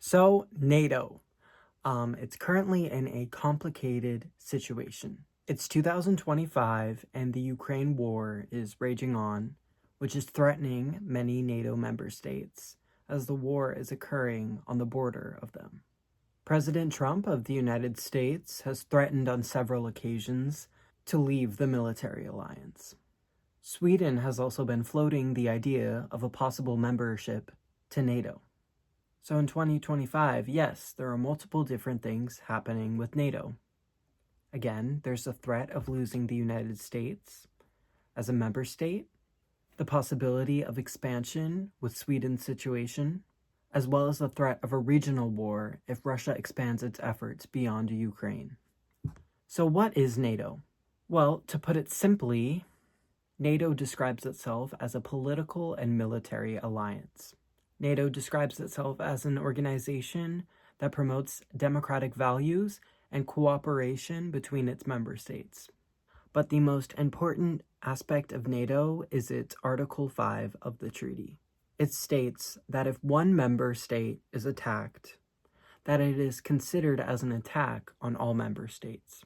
So, NATO. It's currently in a complicated situation. It's 2025 and the Ukraine war is raging on, which is threatening many NATO member states as the war is occurring on the border of them. President Trump of the United States has threatened on several occasions to leave the military alliance. Sweden has also been floating the idea of a possible membership to NATO. So in 2025, yes, there are multiple different things happening with NATO. Again, there's the threat of losing the United States as a member state, the possibility of expansion with Sweden's situation, as well as the threat of a regional war if Russia expands its efforts beyond Ukraine. So what is NATO? Well, to put it simply, NATO describes itself as a political and military alliance. NATO describes itself as an organization that promotes democratic values and cooperation between its member states. But the most important aspect of NATO is its Article 5 of the treaty. It states that if one member state is attacked, that it is considered as an attack on all member states.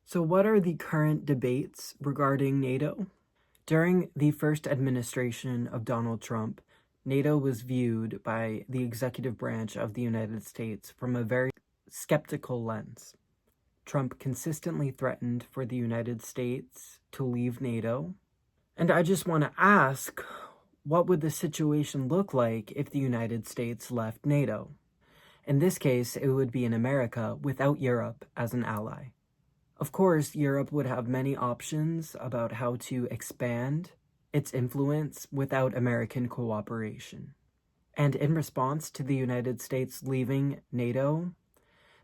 So what are the current debates regarding NATO? During the first administration of Donald Trump, NATO was viewed by the executive branch of the United States from a very skeptical lens. Trump consistently threatened for the United States to leave NATO. And I just want to ask, what would the situation look like if the United States left NATO? In this case, it would be in America without Europe as an ally. Of course, Europe would have many options about how to expand its influence without American cooperation. And in response to the United States leaving NATO,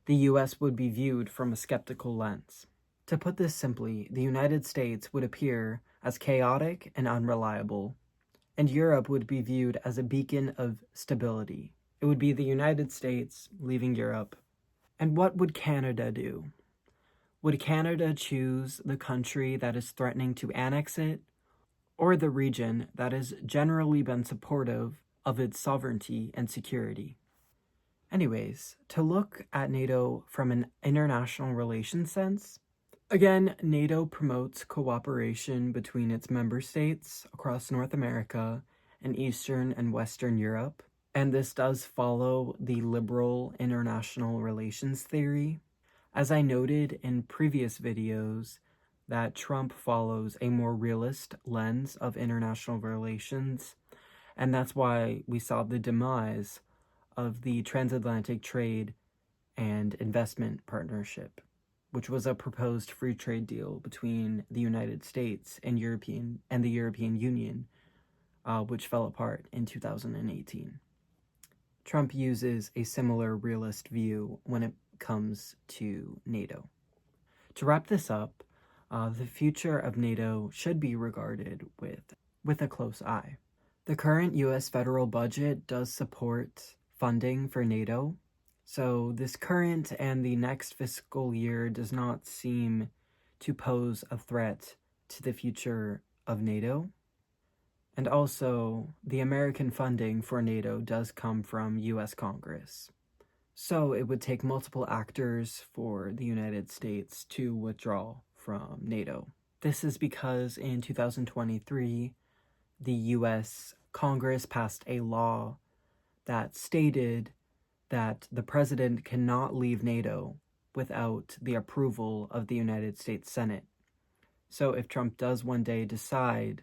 the US would be viewed from a skeptical lens. To put this simply, the United States would appear as chaotic and unreliable, and Europe would be viewed as a beacon of stability. It would be the United States leaving Europe. And what would Canada do? Would Canada choose the country that is threatening to annex it, or the region that has generally been supportive of its sovereignty and security? Anyways, to look at NATO from an international relations sense, again, NATO promotes cooperation between its member states across North America and Eastern and Western Europe, and this does follow the liberal international relations theory. As I noted in previous videos, that Trump follows a more realist lens of international relations, and that's why we saw the demise of the Transatlantic Trade and Investment Partnership, which was a proposed free trade deal between the United States and the European Union, which fell apart in 2018. Trump uses a similar realist view when it comes to NATO. To wrap this up, the future of NATO should be regarded with a close eye. The current US federal budget does support funding for NATO, so this current and the next fiscal year does not seem to pose a threat to the future of NATO. And also, the American funding for NATO does come from US Congress. So it would take multiple actors for the United States to withdraw from NATO. This is because in 2023, the US Congress passed a law that stated that the president cannot leave NATO without the approval of the United States Senate. So if Trump does one day decide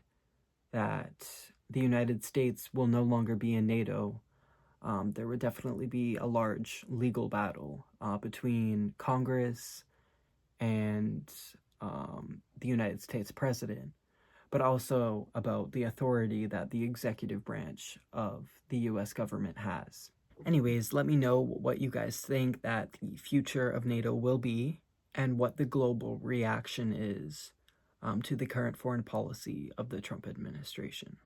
that the United States will no longer be in NATO, there would definitely be a large legal battle between Congress and the United States president, but also about the authority that the executive branch of the US government has. Anyways, let me know what you guys think that the future of NATO will be and what the global reaction is to the current foreign policy of the Trump administration.